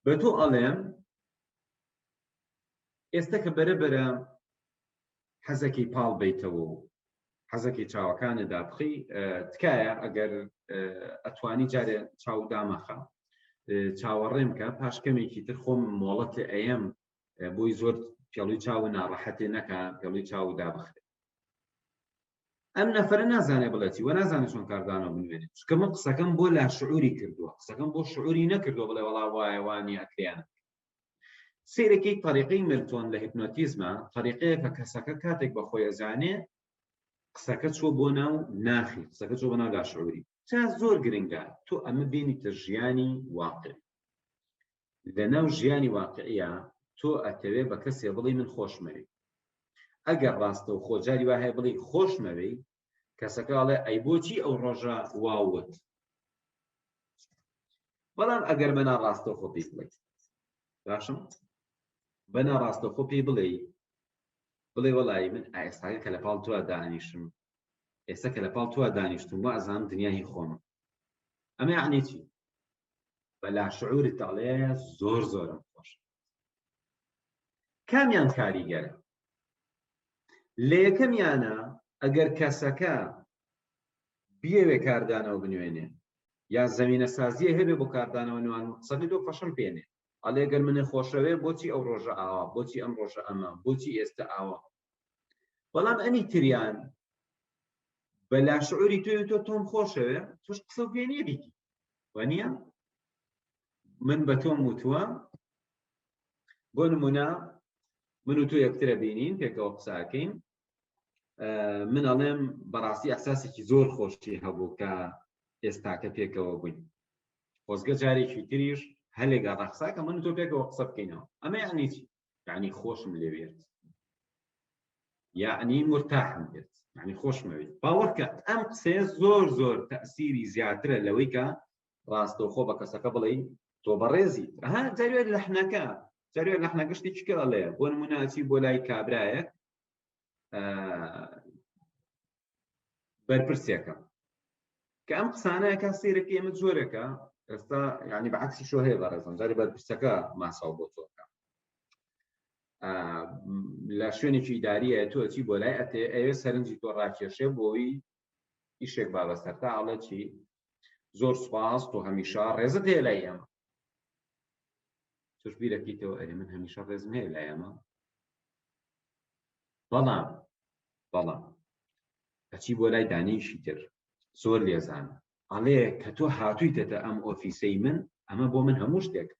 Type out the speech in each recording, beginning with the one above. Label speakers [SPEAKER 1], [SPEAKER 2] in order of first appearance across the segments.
[SPEAKER 1] بە تۆ ئەڵێم ئێستا کە بەرەبەرە حەزەکی پاڵ بیتەوە و حەزەکی چاوەکانت دابخی تکایە ئەگەر ئەتوانی جارێ چاو دامەخە چاوەڕێم کە پاشکەمێکی تر خۆم مۆڵەت لێ ئەیەم بۆی زۆر پێڵووی چاو ناڕەحەتێ نەکە پێڵووی چاو دابخرێت. ئەم نەفرە نازانێ بڵێتی وە نازانێ چۆن کاردانەوە بنوێنێت چکە من قسەکەم بۆ لاشعوری کردووە قسەکەم بۆ شعوری نەکردووە بڵێ وەڵا وایە وانی ئەکریانە. سیرێکی طریقەی ملتۆن لە هیپنۆتیزمە طریقەیە کە کەسەکە کاتێک بە خۆی ئەزانێ قسەکە چوە بۆ ناو ناخی قسەکە چوە بۆ ناو لاشعوری. چا زۆر گرنگە تۆ ئەمە بینیتە ژیانی واقع. لە ناو ژیانی واقعیە تۆ ئەتەوێ بە کەسێ بڵی من خۆشمەوی. ئەگەر ڕاستە و خۆجاری وا هەیە بڵی خۆشمەوی کەسەکە ئەڵێ ئەی بۆچی ئەو ڕۆژە واوت. بەڵام ئەگەر بە ناڕاستە خۆ پێی بڵێیت باشم بە ناڕاستە خۆ پێی بڵێ وەڵی من ئێستاکە کە لە پاڵ توە دانیشتم ئێستا کە لە پاڵ توە دانیشتم وە ئەزانم دنیای خۆمە. ئەمە یعنی چی؟ بە لاشعوری تەڵێ زۆر زۆرم خۆش. کامیان کاریگەرە؟ لە یەکەمیانە ئەگەر کەسەکە بیەوێ کاردانەوە بنوێنێ یا زەمینە سازیە هەبێ بۆ کاردانەوە نوان قسەی دۆ فەشڵ پێنێ ئەڵێ ئەگەر منە خۆشەوێ بۆچی ئەو ڕۆژە ئاوا بۆچی ئەم ڕۆژە ئەمە بۆچی ئێستا ئاوا. بەڵام ئەنی تریان بە لاشعوری تۆ تۆم خۆشەوێ توش قسە پێ نییە بیتی وانە من بە تۆم وتووە بۆ نمونە من و تۆ یەکترە بینین پێکەوە قساکەین من ئەڵێم بەڕاستی ئەحساسێکی زۆر خۆشی هەبوو کە ئێستاکە پێکەوە بووین خۆزگە جارێکی تریش هەلێگا ڕەخساکە من و تۆ پێکەوە قسە بکەینەوە. ئەمە یعنی چی؟ یعنی خۆشم لێوێت یعنی مرتاحم بێت یعنی خۆشمەوێت. باوەڕکە ئەم قسەیە زۆر زۆر تەئسیری زیاترە لەوەی کە ڕاستەوخۆ بە کەسەکە بڵێ تۆ بەڕێزی ئەها جاروێت لەحنەکە جاروێت لەحنەکە شتێکی کە ئەڵێ بۆ نمونە ئەچی بۆ لای کابرایەک بەرپرسێکە کە ئەم قسانەیەکە سیرەکە ئێمە زۆرەکە ئێستا یعنی بەعکسی شۆ هەیە بەڕێزم جاری بەرپرسەکە ماساو بۆ تۆکە لە شوێنێکی ئیداریە تۆ چی بۆ لای ئەتێ ئەوێ سەرنجی تۆ ڕاکێشێ بۆی ئیشێک بابەستەر تا ئەڵێ چی زۆر سوپاس تۆ هەمیشە ڕێزت هەیە لای ئێمە توش بیرەکەیتەوە ئەرێ من هەمیشە ڕێزم هەیە لای ئێمە بەڵام ئەچی بۆ لای دانیشی تر زۆر لێزانە ئەڵێ کە تۆ هاتوویتەتە ئەم ئۆفیسەی من ئەمە بۆ من هەموو شتێک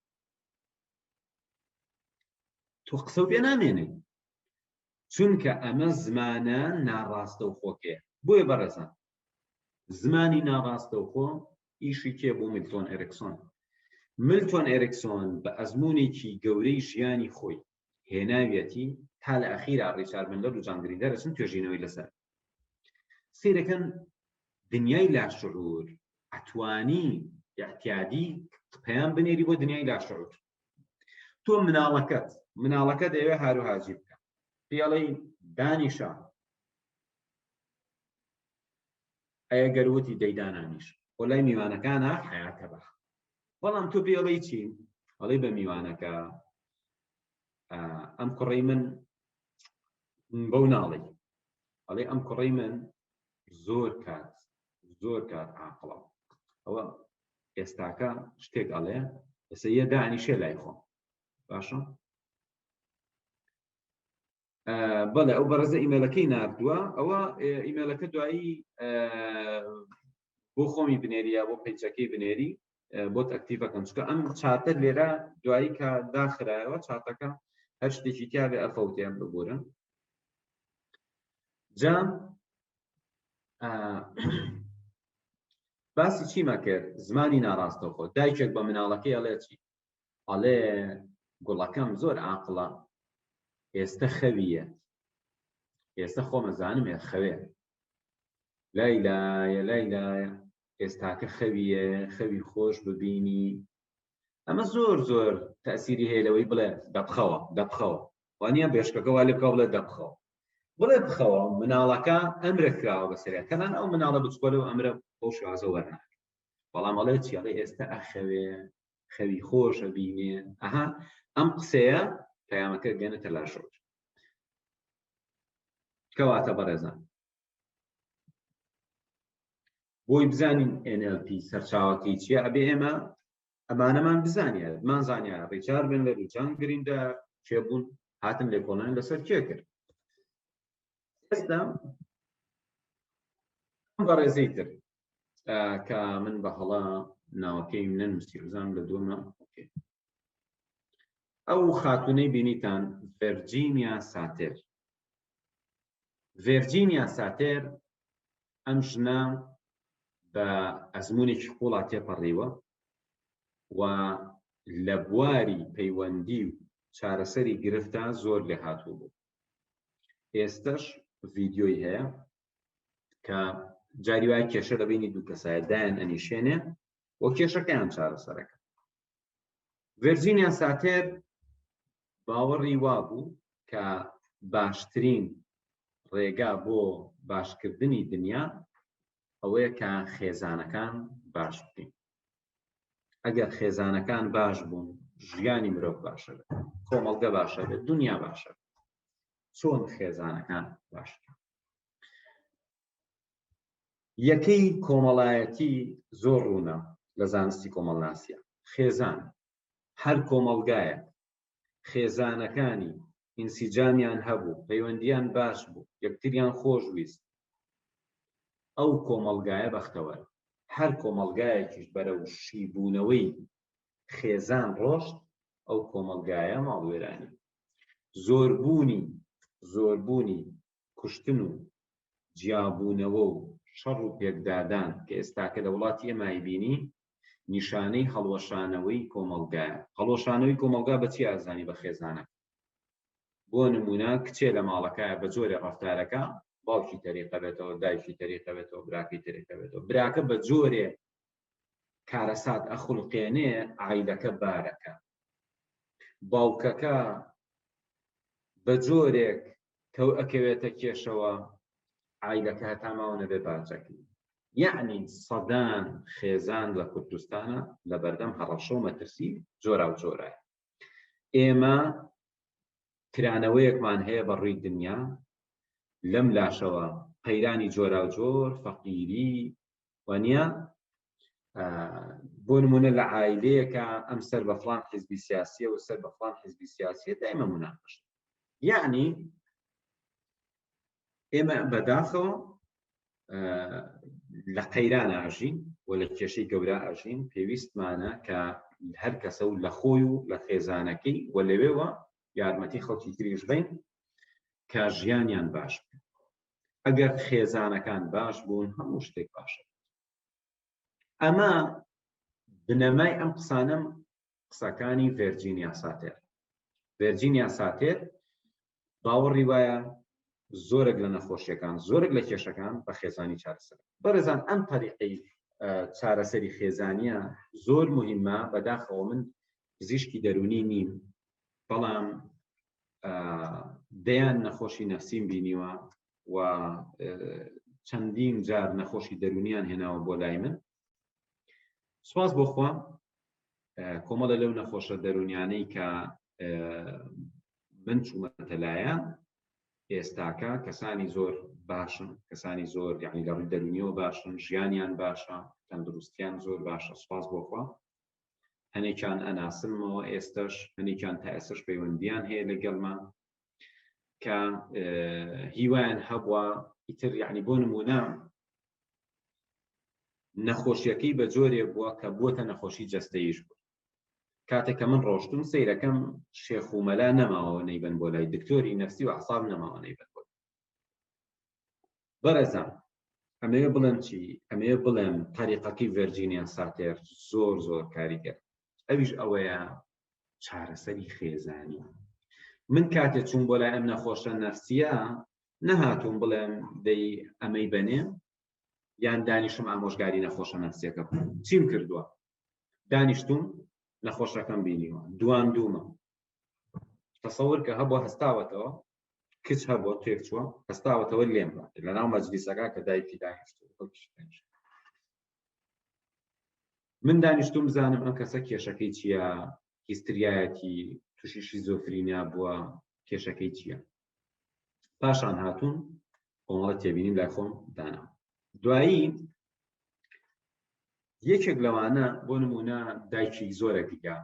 [SPEAKER 1] تۆ قسە پێ نامێنێ چونکە ئەمە زمانە ناڕاستە و خۆکێ. بۆیە بەڕێزان زمانی ناڕاستە و خۆ ئیشی کێ بۆ میلتۆن ئێریکسۆن. میلتۆن ئێریکسۆن بە ئەزموونێکی گەورەی ژیانی خۆی هێناویەتی تا لە ئەخیرا ڕیچارد مندلەر و جان گریندەر دەچن توێژینەوەی لەسەر سیرەکەن دنیای لاشعور ئەتوانی احتیادی پەیام بنێری بۆ دنیای لاشعور. تۆ مناڵەکەت دەیەوێ هاروهاجی بکە پێڵەی دانیشە ئەیە گەروتی دەیدانانیش بۆ لای میوانەکانە حیاتە بە بەڵام تۆ پێڵەی چی ئەڵێ بە میوانەکە ئەم کوڕەی من بەو ناڵی ئەڵێ ئەم کوڕەی من زۆر کات عاقڵە ئەوە ئێستاکە شتێک ئەڵێ ئێستا یە دانیشێ لای خۆم باشە بەڵێ ئەو بەڕێزە ئیمێلەکەی ناردووە ئەوە ئیمێلەکە دوایی بۆ خۆمی بنێریە بۆ پێیجەکەی بنێری بۆ ئەکتیڤەکەم چکە ئەم چاتە لێرە دوایی کە داخرایەوە چاتەکە هەر شتێکی تیاێ ئەفەوتیان ببورن جام باسی چیمە کرد زمانی ناڕاستە خۆ دایکێک بە مناڵەکەی ئەڵێ چی ئەڵێ گوڵەکەم زۆر عاقڵە ئێستا خەویە ئێستا خۆمەزانم ێ خەوێ لایلایە ئێستاکە خەویە خەوی خۆش ببینی ئەمە زۆر تەسیری هەیە لەوەی بڵێ دەبخەوە وانە بێشکەکە وا لێ بکە بڵێ دەبخەوە بڵێ بخەوە مناڵەکە ئەمرە کراوە بەسەریا کەنان ئەو مناڵە بچکۆلەوە ئەمرە بۆ شازە وەرناک بەڵام ئەڵێ چیاڵێ ئێستا ئەخەوێ خەوی خۆشە بینێ ئەها ئەم قسەیە پەیامەکە گەنێتە لاشۆر. کەواتە بەڕێزان بۆی بزانین NLP سەرچاوەکەی چییە ئەبێ ئێمە ئەمانەمان بزانیە مان زانیە ڕیچارد بندلەر و جان گریندەر کێ بوون هاتن لێکۆڵەن لەسەر کێ کرد. ئێستا بەڕێزەی تر کە من بە هەڵا ناوەکەی نەنووسی بزانم لە دووەمە ئەو خاتونەی بینیتان ڤێرجینیا ساتێر. ڤێرجینیا ساتێر ئەم ژنە بە ئەزمونێکی قوڵا تێپەڕیوە و لە بواری پەیوەندی و چارەسەری گرفتە زۆر لێ هاتوو بوو. ئێستش ڤیدیۆی هەیە کە جاری وایە کێشە لە بینی دوو کەسایە دایان ئەنیشێنێ و کێشەکەیان چارەسەرەکە. ڤێرجینیا ساتێر باوەڕی وا بوو کە باشترین ڕێگا بۆ باشکردنی دنیا ئەوەیە کە خێزانەکان باش بکەین. ئەگەر خێزانەکان باش بوون ژیانی مرۆڤ باشە بێت، کۆمەڵگە باشە بێت، دنیا باشە بێت. چۆن خێزانەکان باش بکەین؟ یەکەی کۆمەڵایەتی زۆر ڕوونە لە زانستی کۆمەڵناسیە خێزان. هەر کۆمەڵگایە خێزانەکانی ئینسیجامیان هەبوو، پەیوەندیان باش بوو، یەکتریان خۆشویست، ئەو کۆمەڵگایە بەختەوەرە. هەر کۆمەڵگایەکیش بەرەو شیبوونەوەی خێزان ڕۆشت، ئەو کۆمەڵگایە ماڵوێرانی. زۆربوونی کوشتن و جیابوونەوە و شەڕ و پێکدادان کە ئێستاکە لە وڵاتی ئێمای بینی نیشانەی هەڵوەشانەوەی کۆمەڵگایە. هەڵوەشانەوەی کۆمەڵگا بە چی ئازانی؟ بە خێزانە. بۆ نمونە کچێ لە ماڵەکەیە بە جۆرێ ڕەفتارەکە، باوکی تەریقە بێتەوە، دایکی تەریقە بێتەوە، براکەی تەریقە بێتەوە. براکە بە جۆرێ کارەسات ئەخولقێنێ عایلەکە بارەکە. باوکەکە بە جۆرێک کە ئەکەوێتە کێشەوە عایلەکە هەتاماوە نەبێ باجەکەی. یعنی سەدان خێزان لە کوردستانە لە بەردەم هەڕەشە و مەترسی جۆرا و جۆرایە. ئێمە کرانەوەیەکمان هەیە بە ڕووی دنیا لەم لاشەوە قەیرانی جۆرا و جۆر، فەقیری وانە بۆ نمونە لە عایلەیەکە ئەم سەر بە فڵان حیزبی سیاسیە و سەر بە فڵان حیزبی سیاسیە دایمە مناقەشە. یعنی ئێمە بەداخەوە لە قەیران ئاژین و لە کێشەی گەورە ئاژین. پێویستمانە کە هەر کەسە و لە خۆی و لە خێزانەکەی و لەوێوە یارمەتی خەڵکی تریش بین کە ژیانیان باش بکەن. ئەگەر خێزانەکان باش بوون هەموو شتێک باشە. ئەمە بنەمای ئەم قسانم قسەکانی ڤێرجینیا ساتێر. ڤێرجینیا ساتێر باوەڕی وایە زۆرێک لە نەخۆشیەکان، زۆرێک لە کێشەکان بە خێزانی چارەسەر. بەڕێزان ئەم طریقەی چارەسەری خێزانیە زۆر موهیمە. بەداخەوە من پزیشکی دەرونی نیم، بەڵام دەیان نەخۆشی نەفسیم بینیوە و چەندین جار نەخۆشی دەرونیان هێناوە بۆ لای من. سوپاس بۆ خوا کۆمەڵە لەو نەخۆشە دەرونیانەی کە من چوومەتە لایەن ئێستاکە کەسانی زۆر باشن، کەسانی زۆر یعنی لە ڕووی دەرونیەوە باشن، ژیانیان باشە، تەندروستیان زۆر باشە. سوپاس بۆ خوا. هەنێکیان ئەناسمەوە ئێستش، هەنێکیان تا ئێستش پەیوەندیان هەیە لەگەڵمان کە هیوایان هەبووە ئیتر یعنی بۆ نمونە نەخۆشیەکەی بە جۆرێک بووە کە بووەتە نەخۆشی جەستەییش بوو. کاتێک کە من ڕۆشتم سەیرەکەم شێخ و مەلا نەماوە نەیبەن بۆ لای دکتۆری نەفسی و ئەعساب نەماوە نەیبەن بۆ. بەڕێزان ئەمەیە بڵێم چی؟ ئەمەیە بڵێم طریقەکەی ڤێرجینیا ساتێر زۆر زۆر کاریگەر. ئەویش ئەوەیە چارەسەری خێزانی. من کاتێک چوون بۆ لای ئەم نەخۆشە نەفسیە نەهاتووم بڵێم دەی ئەمەی بەنێ یان دانیشتم ئامۆژگاری نەخۆشە نەفسیەکە بکەم. چیم کردووە؟ دانیشتوم نەخۆشەکەم بینیوە، دواندوومە. تەسەوور کە هەبووە هەستاوەتەوە، کچ هەبووە تێک چووە هەستاوەتەوە لێم بە لەناو مەجلیسەکە کە دایکی دانیشتووە. من دانیشتوم بزانم ئەم کەسە کێشەکەی چییە، هیستریایەتی تووشی شیزۆفرینیا بووە، کێشەکەی چییە. پاشان هاتوون کۆمەڵە تێبینیم لای خۆم دانا. دوایی یەکێک لەوانە بۆ نمونە دایکی زۆرێک دیگە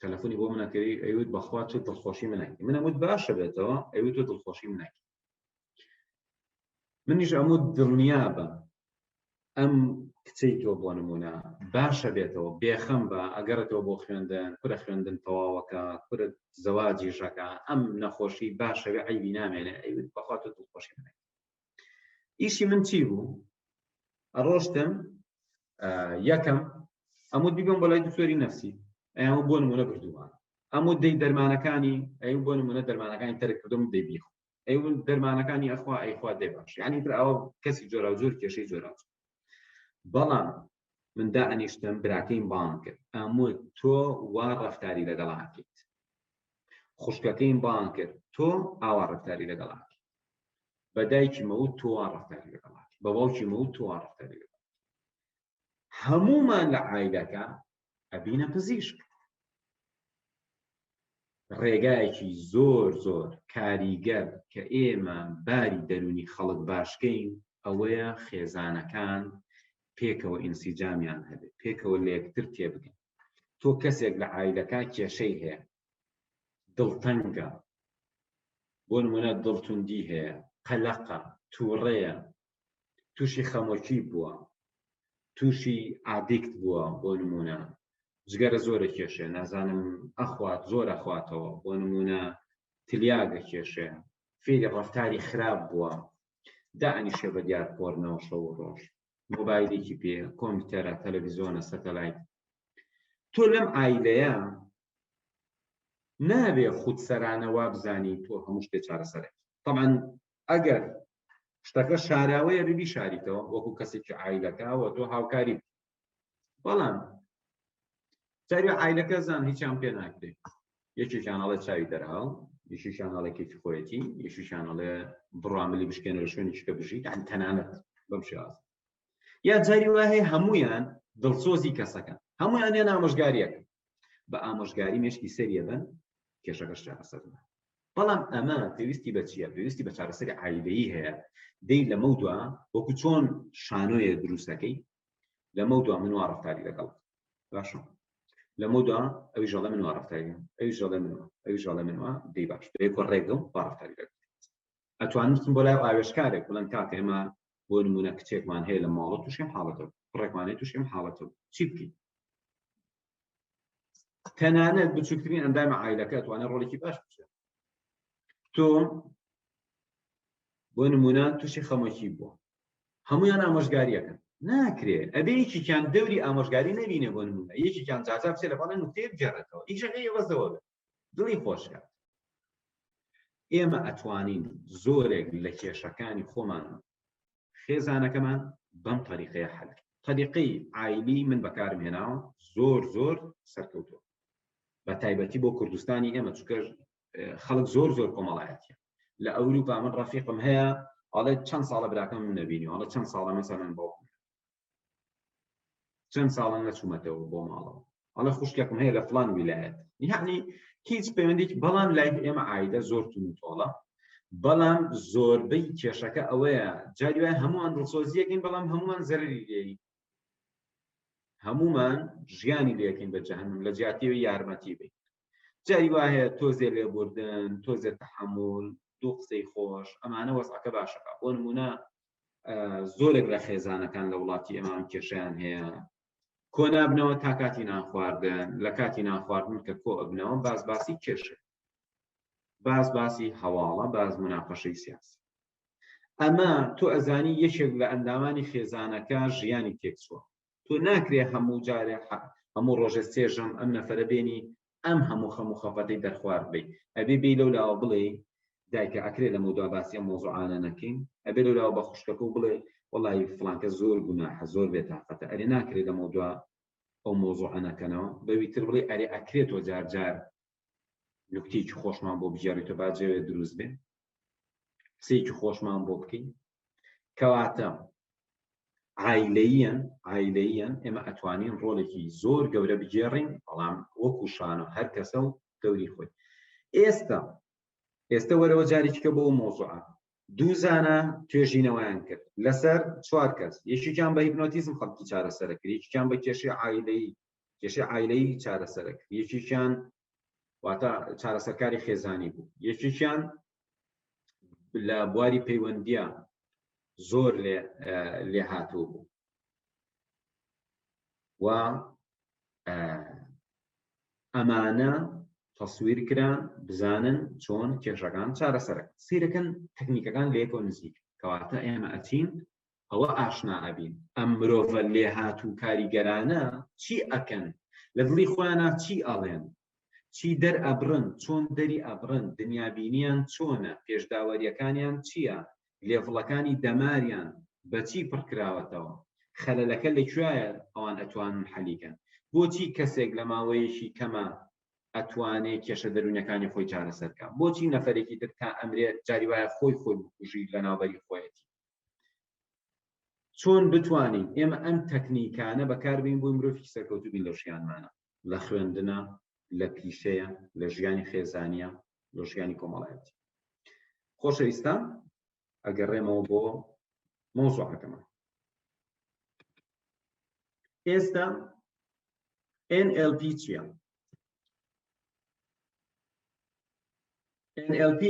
[SPEAKER 1] تەلەفۆنی بۆ منەکەی ئەیوت بەخوا تۆ دڵخۆشی منەکەی، من ئەموت باشە بێتەوە، ئەیوت تۆ دڵخۆشی منەکەی. منیش ئەموت دڵنیا بە ئەم کچەی تۆ بۆ نمونە باشە بێتەوە، بێخەم بە، ئەگەڕێتەوە بۆ خوێندن، کورە خوێندن تەواوەکە، کورە زەواجیشەکە، ئەم نەخۆشی باشەوێ عیبی نامێنێ، ئەیوت بەخوا تۆ دڵخۆشی منەکەی. ئیشی من چی بوو؟ ئەڕۆشتم یەکەم ئەموت بیبم بۆ لای دکتۆری نەفسی، ئەمە بۆ نمونە بردووان، ئەموت دەی دەرمانەکانی ئەی بۆ نمونە دەرمانەکانی تەرکردم دەی بیخۆ، ئەی دەرمانەکانی ئەخوا ئەیخوا دەی باش، یعنی تر ئەوە کەسی جۆرا و جۆر کێشەی جۆرا. بەڵام من دائەنیشتم براکەیم بانگ کرد، ئەموت تۆ وا ڕەفتاری لەگەڵاکەیت، خوشکەکەیم بانگ کرد تۆ ئاوا ڕەفتاری لەگەڵاکەیت، بە دایکی مەوت تۆ وا ڕەفتاری لەگەڵاکەیت، بە باوکی مەوت تۆ وا ڕەفتاری لەگەڵاکەیت. هەمومان لە عایلەکە ئەبینە پزیشک، ڕێگایەکی زۆر زۆر کاریگەر کە ئێمە باری دەرونی خەڵک باشکەین ئەوەیە خێزانەکان پێکەوە ئینسیجامیان هەبێت، پێکەوە لە یەکتر تێبگەن. تۆ کەسێک لە عایلەکە کێشەی هەیە، دڵتەنگە، بۆ نمونە دڵتوندی هەیە، قەلەقە، تووڕەیە، تووشی خەمۆکی بووە، تووشی ئادیکت بووە، بۆ نمونە جگەرە زۆرە کێشێ، نازانم ئەخوات زۆر ئەخواتەوە، بۆ نمونە تلیاگە کێشێ، فێری ڕەفتاری خراپ بووە، دائەنیشێ بە دیار پۆرنەوە شەو و ڕۆژ، مۆبایلێکی پێ، کۆمپیوتەرە، تەلەڤیزۆنە، سەتەلایت. تۆ لەم عایلەیە نابێ خودسەرانە وا بزانی تۆ هەموو شتێ چارەسەرێک. طبعاً ئەگەر شتەکە شاراوەیە ببی شاریتەوە وەکو کەسێکی عایلەکەوە تۆ هاوکاری بکە. بەڵام جاری عایلەکە زان هیچیان پێ ناکرێت، یەکێکیان ئەڵێ چاوی دەرهاڵ، یەکێکیان ئەڵێ کێکی خۆیەتی، یەکێکیان ئەڵێ بڕاملی بشکێنە لە شوێنێکی کە بژیت، یعنی تەنانەت بەم شێوازە. یا جاری وا هەیە هەموویان دڵسۆزی کەسەکەن، هەموویان هێن ئامۆژگاریەکەن، بە ئامۆژگاری مێشکی سەریە بن کێشەکەش چارەسەر بن. بەڵام ئەمە پێویستی بە چییە؟ پێویستی بە چارەسەری عایلەیی هەیە. دەی لەمە دووە وەکو چۆن شانۆیە دروستەکەی، لەمە دووە من وا ڕەفتاری لەگەڵ باشە، لەمە دووە ئەویش ئەڵێ من وا ڕەفتاری، ئەویش ئەڵێ منوە، ئەویش ئەڵێ منوە، دەی باش بەیەکۆ ڕێگەم وا ڕەفتاری لەگەڵ. ئەتوانن بچن بۆ لای ئاوێژکارێک بڵێن کاکە ئێمە بۆ نمونە کچێکمان هەیە لە ماڵە تووشی ئەم حاڵەتە، کوڕێکمان هەیە تووشی ئەم حاڵەتە، چی بکەین؟ تەنانەت بچووکترین ئەندامە عایلەکە ئەتوانێت ڕۆڵێکی باش بچێت. تۆ بۆ نمونە تووشی خەمۆکی بووە، هەمویان ئامۆژگاریەکەن، ناکرێ ئەبێ یەکێکیان دەوری ئامۆژگاری نەبینێ، بۆ نمونە یەکێکیان جاجا بچێت لە باڵێ نوکتەیە بگێڕێتەوە، ئیشەکەی ئێوەزەوە بێت، دڵی خۆشکات. ئێمە ئەتوانین زۆرێک لە کێشەکانی خۆمان خێزانەکەمان بەم طریقەیە حەل. طریقەی عایلی من بەکارم هێناوە زۆر زۆر سەرکەوتووە، بە تایبەتی بۆ کوردستانی ئێمە، چونکە خەڵک زۆر زۆر کۆمەڵایەتیە. لە ئەوروپا من ڕەفیقم هەیە ئەڵێ چەند ساڵە براکەم من نەبینی، ئەڵێ چەند ساڵە مەسەڵەن باوکم چەند ساڵە نەچوومەتەوە بۆ ماڵەوە، ئەڵێ خوشکێکم هەیە لە فڵان ویلایەت، یعنی هیچ پەیوەندێکی. بەڵام لای ئێمە عایدە زۆر تووتۆڵە، بەڵام زۆربەی کێشەکە ئەوەیە جاری وایە هەمووان دڵسۆزیەکەین، بەڵام هەمووان زەرری لێی، هەموومان ژیانی لێەکەین بە جەهەنم لە جیاتیەوەی یارمەتی بین. جاری وایە تۆزێ لێبوردن، تۆزێ تەحەموڵ، دوو قسەی خۆش، ئەمانە وەزعەکە باشەکە. بۆ نمونە زۆرێک لە خێزانەکان لە وڵاتی ئێمە کێشیان هەیە، کۆ نابنەوە تا کاتی نانخواردن، لە کاتی نانخواردن کە کۆ ئەبنەوە باسی کێشێ، باسی هەواڵە، باز مناقەشەی سیاسی. ئەمە تۆ ئەزانی یەکێک لە ئەندامانی خێزانەکە ژیانی تێکچووە. تۆ ناکرێ هەموو جارێ هەموو ڕۆژە سێژەم ئەم نەفەرە بێنی ئەم هەموو خەفەتەی دەرخوارد بێ، ئەبێ بێ لەولاوە بڵێ دایکە ئەکرێ لە مەوضوع باسی ئەم مۆزوعانە نەکەین، ئەبێ لەولاوە بە خوشکەکە و بڵێ وەڵی فڵانکە زۆر گوناحە، زۆر بێتاقەتە، ئەرێ ناکرێت لە مەوضوع ئەو مۆزوعە نەکەنەوە، بەویتر بڵێ ئەرێ ئەکرێتەوە جار جار نوکتێکی خۆشمان بۆ بژێڕیتەوە باجێوێ دروست بێ، قسەیەکی خۆشمان بۆ بکەین. کەواتە عایلەیەن ئێمە ئەتوانین ڕۆڵێکی زۆر گەورە بگێڕین، بەڵام وەکو شانۆ هەر کەسە و دەوری خۆی. ئێستا وەرەوە جارێکیکە بۆ مۆزوعە. دوو زانە توێژینەوەیان کرد لەسەر 4 کەس. یەکێکیان بە هیپنۆتیزم خەڵکی چارەسەرە کرد، یەکێکیان بە کێشەی عایلەیی چارەسەرە کرد، یەکێکیان واتە چارەسەرکاری خێزانی بوو، یەکێکیان لە بواری پەیوەندیە زۆر لێ هاتوو بوو و ئەمانە تەسویر کران بزانن چۆن کێشەکان چارەسەرە. سیرەکەن تەکنیکەکان لێکۆ نزیک، کەواتە ئێمە ئەچین ئەوە ئاشنا ئەبین ئەم مرۆڤە لێ هاتوو کاریگەرانە چی ئەکەن، لە دڵی خۆیانە چی ئەڵێن، چی دەرئەبڕن، چۆن دەری ئەبڕن، دنیابینیان چۆنە، پێشداوەریەکانیان چییە، لێڤڵەکانی دەماریان بەچی پڕکراوەتەوە، خەلەلەکە لەکوێیە ئەوان ئەتوانن حەلیکەن، بۆچی کەسێک لە ماوەیەکی کەمە ئەتوانێت کێشە دەرونیەکانی خۆی چارەسەرکە، بۆچی نەفەرێکی تر تا ئەمرێت جاری وایە خۆی بکوژی لە ناوبەری خۆیەتی. چۆن بتوانین ئێمە ئەم تەکنیکانە بەکاربین بۆی مرۆڤی سەرکەوتوو بین لە ژیانمانە، لە خوێندنە، لە پیشەیە، لە ژیانی خێزانیە، لە ژیانی کۆمەڵایەتی. خۆشەویستان، ئەگەڕێمەوە بۆ مۆزوعەکەمان. ئێستا NLP چییە؟ NLP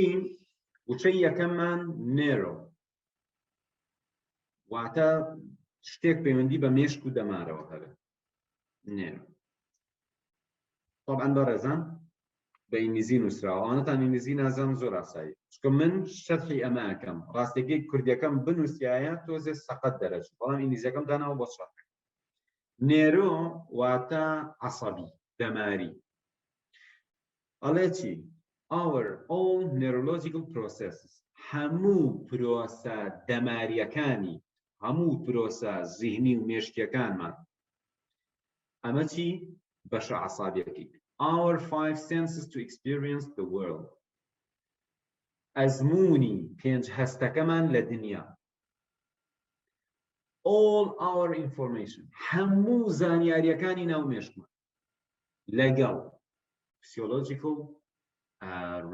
[SPEAKER 1] وچەی یەکەممان نێرۆ، واتە شتێک پەیوەندی بە مێشک و دەمارەوە هەبێت. نێرۆ طبعاً بەڕێزان بە ئینگلیزی نووسراوە، ئەوانەتان ئینگلیزی نازانم زۆر ئاسایی، چونکە من شەرحی ئەمە ئەکەم، ڕاستیەکەی کوردیەکەم بنووسیایە تۆزێ سەقەت دەرەچوو، بەڵام ئینگلیزیەکەم داناوە بۆ شەرح. نێرۆ واتە عەسەبی، دەماری. ئەڵێ چی؟ Our own neurological processes، هەموو پرۆسە دەماریەکانی، هەموو پرۆسە زیهنی و مێشکیەکانمان. ئەمە چی؟ بەشە عەسابیەکەی. Our 5 senses to experience the world، ئەزموونی 5 هەستەکەمان لە دنیا. All our information، هەموو زانیاریەکانی ناو مێشکمان لەگەڵ physiological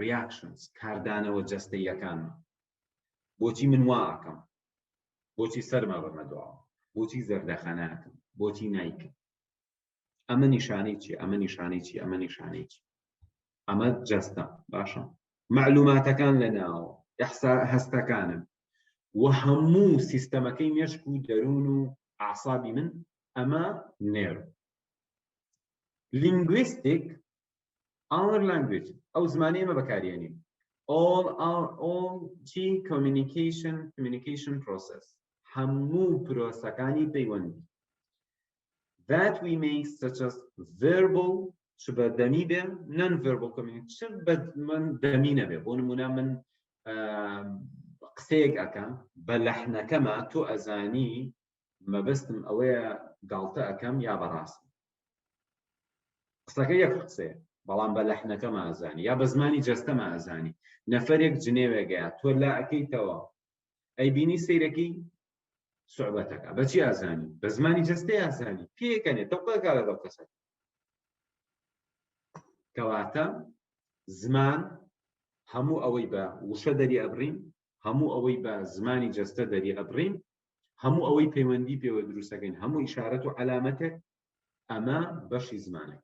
[SPEAKER 1] reactions، کاردانەوە جەستەییەکانمان. بۆچی من وا ئەکەم، بۆچی سەرمە بەمە دواوە، بۆچی زەردەخە ناکەم، بۆچی نایکەم. ئەمە نیشانەی چی، ئەمە نیشانەی چی، ئەمە نیشانەی چی. ئەمە جەستە، باشە. معلوماتەکان لە ناوە هەستەکانن و هەموو سیستەمەکەی مێشک و دەروون و ئاعسابی من، ئەمە نێرۆ. linguistic، our language، ئەو زمانەی ئێمە بەکارهێنین. all چی؟ communication process، هەموو پرۆسەکانی پەیوەندی. that we make such as verbal، چ بە دەمی بێ، non-verbal communication، چ بە دەمی نەبێ. بۆ نمونە من قسەیەک ئەکەم بە لەحنەکەمە، تۆ ئەزانی مەبەستم ئەوەیە گاڵتە ئەەکەم یا بەڕاست. قسەکە یەک قسەیە، بەڵام بە لەحنەکەمە ئەزانی یا بە زمانی جەستەمە ئەزانی. نەفەرێک جنێوێگەیە تۆ لا ئەەکەیتەوە، ئەیبینی سەیرەکەی سوعبەتەکە، بەچی ئازانی؟ بە زمانی جەستەی ئازانی، پێکەنێت تەوقەکە لەگەڵ کەسەکە. کەواتە زمان هەموو ئەوەی بە وشە دەری ئەبڕین، هەموو ئەوەی بە زمانی جەستە دەری ئەبڕین، هەموو ئەوەی پەیوەندی پێوە دروستەکەین، هەموو ئیشارەت و عەلامەتێک، ئەمە بەشی زمانێک.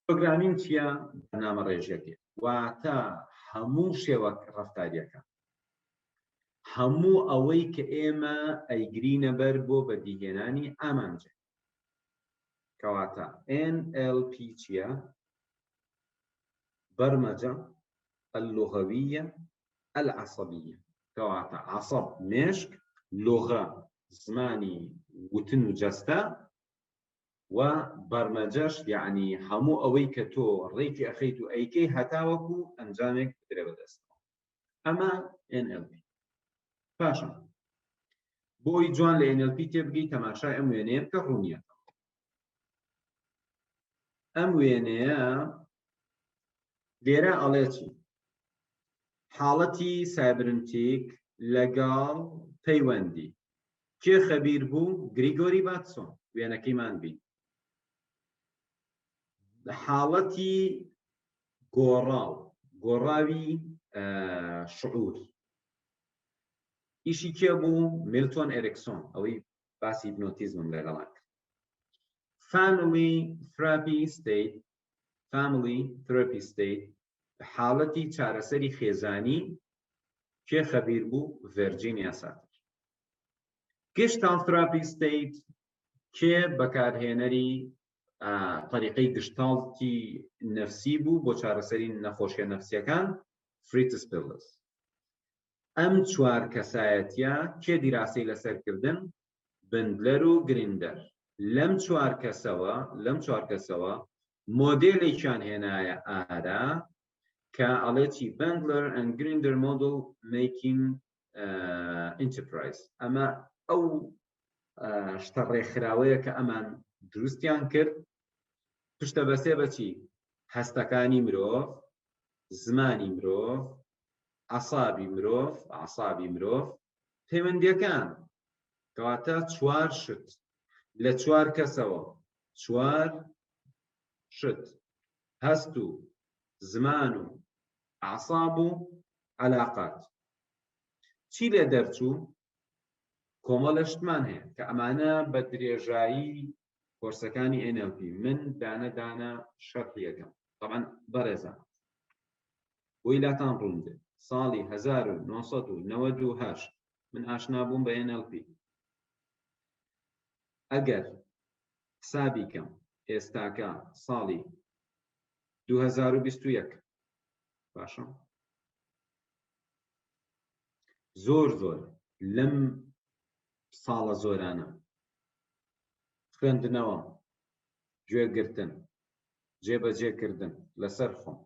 [SPEAKER 1] پرۆگرامینگ چییە؟ بەرنامە ڕێژیەکێک، واتە هەموو شێوەک ڕەفتاریەکە، هەموو ئەوەی کە ئێمە ئەیگرینە بەر بۆ بەدیهێنانی ئامانجە. کەواتە NLP چییە؟ بەرمەجە اللغوية العصبية. کەواتە عەسەب مێشک، لغە زمانی وتن و جەستە، و بەرمەجەش یعنی هەموو ئەوەی کە تۆ ڕێکی ئەخەیت و ئەیکەی هەتاوەکو ئەنجامێک بدرێ بەدەستەوە. ئەمە NLP. پاشە بۆی جوان لە NLP تێبگەی تەماشای ئەم وێنەیە کە ڕوونیە. ئەم وێنەیە لێرە ئەڵێ چی؟ حاڵەتی سایبرنتیک لەگەڵ پەیوەندی، کێ خەبیر بوو؟ گریگۆری باتسۆن. وێنەکەیمان بین. حاڵەتی گۆڕاوی شعور ئیشی کێ بوو؟ میلتۆن ئێریکسۆن، ئەوەی باسی هیپنۆتیزمم لەگەڵا کرد. family therapy state حاڵەتی چارەسەری خێزانی کێ خەبیر بوو؟ ڤێرجینیا ساتر. گشتال therapy state کێ بەکارهێنەری طریقەی گشتاڵتی نەفسی بوو بۆ چارەسەری نەخۆشیە نەفسیەکان؟ فریتز پیرلس. ئەم چوار کەسایەتیە کێ دیراسەی لەسەرکردن؟ بندلەر و گریندەر. لەم چوار کەسەوە مۆدێلێکیان هێنایە ئارا کە ئەڵێکی بندلەر and grinder model making enterprise. ئەمە ئەو شتە ڕێکخراوەیە کە ئەمان دروستیان کرد پشتە بەسێ بەچی؟ هەستەکانی مرۆڤ، زمانی مرۆڤ، ئەعسابی مرۆڤ، پەیوەندیەکان، کەواتە چوار شت لە چوار کەسەوە، چوار شت: هەست و زمان و ئەعساب و عەلاقات. چی لێ دەرچوو؟ کۆمەڵە شتمان هەیە کە ئەمانە بە درێژایی کۆرسەکانی NLP من دانە شەرحی یەکەم. طبعاً بەڕێزان بۆی لاتان ڕوون بێت ساڵی 1998 من ئاشنا بووم بە NLP. ئەگەر حسابی کەم ئێستاکە ساڵی 2021 باشە، زۆر لەم ساڵە زۆرانە خوێندنەوە، گوێگرتن، جێبەجێکردن لەسەر خۆم،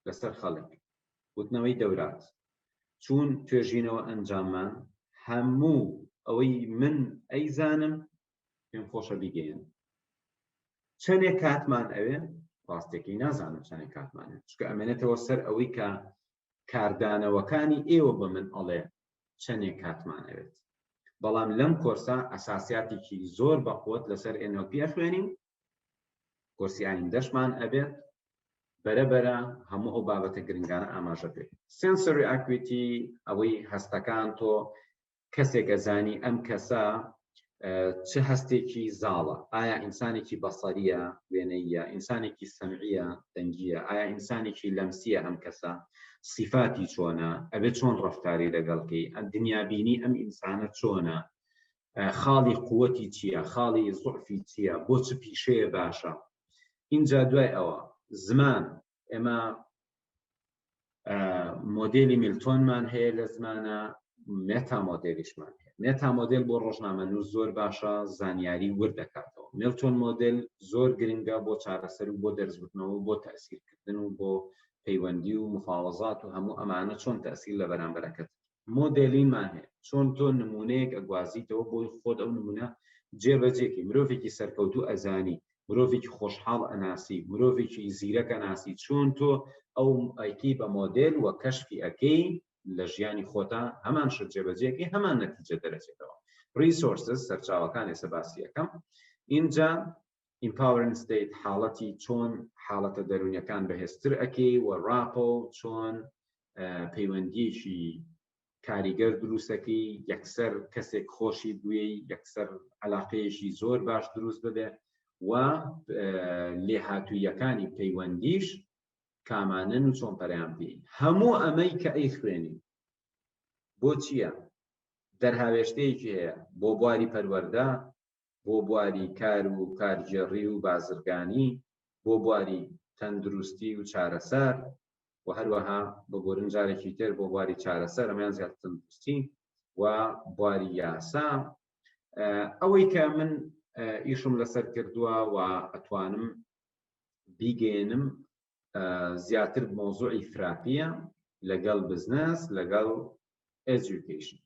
[SPEAKER 1] لەسەر خەڵک، وتنەوەی دەورات، چوون توێژینەوە ئەنجاممان، هەموو ئەوەی من ئەیزانم پێم خۆشە بیگەین. چەندێک کاتمان ئەوێ؟ ڕاستێکی نازانم چەندێک کاتمانێ، چونکە ئەمێنێتەوە سەر ئەوەی کە کاردانەوەکانی ئێوە بە من ئەڵێ چەندێک کاتمان ئەوێت. بەڵام لەم کۆرسە ئەساسیاتێکی زۆر بەقوت لەسەر NLP خوێنین، کۆرسی ئایندەشمان ئەبێت بەرەبەرە هەموو ئەو بابەتە گرنگانە ئاماژە بێت. سنسۆری ئاکویتی، ئەوەی هەستەکان تۆ کەسێک ئەزانی ئەم کەسە چه هەستێکی زاڵە، ئایا ئینسانێکی بەسەریە وێنەیە، ئینسانێکی سەمعیە دەنگیە، ئایا ئینسانێکی لەمسیە ئەم کەسە، صفاتی چۆنە، ئەبێت چۆن ڕەفتاری لەگەڵکەی، دنیابینی ئەم ئینسانە چۆنە، خاڵی قووەتی چییە، خاڵی زوعفی چییە، بۆ چ پیشەیە باشە. اینجا دوای ئەوە زمان، ئێمە مۆدێلی میلتۆنمان هەیە لە زمانە، مێتا مۆدێلیشمان هەیە. مێتا مۆدێل بۆ ڕۆژنامەنووس زۆر باشە، زانیاری ورد دەکاتەوە. میلتۆن مۆدێل زۆر گرنگە بۆ چارەسەر و بۆ دەرزبردنەوە و بۆ تەئسیرکردن و بۆ پەیوەندی و مفاوەزات و هەموو ئەمانە چۆن تەئسیر لە بەرامبەرەکەت. مۆدێلینمان هەیە چۆن تۆ نمونەیەک ئەگوازیتەوە بۆی خۆت ئەو نمونە جێبەجێکی، مرۆڤێکی سەرکەوتوو ئەزانی، مرۆڤێکی خۆشحاڵ ئەناسی، مرۆڤێکی زیرەک ئەناسی، چۆن تۆ ئەو ئەیکی بە مۆدێل و کەشفی ئەکەی لە ژیانی خۆتا، هەمان شت جێبەجێکی هەمان نەتیجە دەرەچێتەوە. ریسۆرسز، سەرچاوەکان ئێستا باسی یەکەم. اینجا empowering state، حاڵەتی چۆن حاڵەتە دەرونیەکان بەهێزتر ئەکەی و ڕاپۆ چۆن پەیوەندیەکی کاریگەر دروستەکەی، یەکسەر کەسێک خۆشی بووی، یەکسەر عەلاقەیەکی زۆر باش دروست ببێ و لێهاتوویەکانی پەیوەندیش کامانن و چۆن پەرەیان بین. هەموو ئەمەی کە ئەی خوێنی بۆ چییە؟ دەرهاوێشتەیەکی هەیە بۆ بواری پەروەردە، بۆ بواری کار و کارگێڕی و بازرگانی، بۆ بواری تەندروستی و چارەسەر، و هەروەها بە گۆرنجارێکی تر بۆ بواری چارەسەر، ئەمەیان زیاتر تەندروستی و بواری یاسا. ئەوەی کە من ئیشم لەسەر کردووە و ئەتوانم بیگەێنم زیاتر مۆزوعی فراپیە لەگەڵ بزنس، لەگەڵ ئێجوکیشن.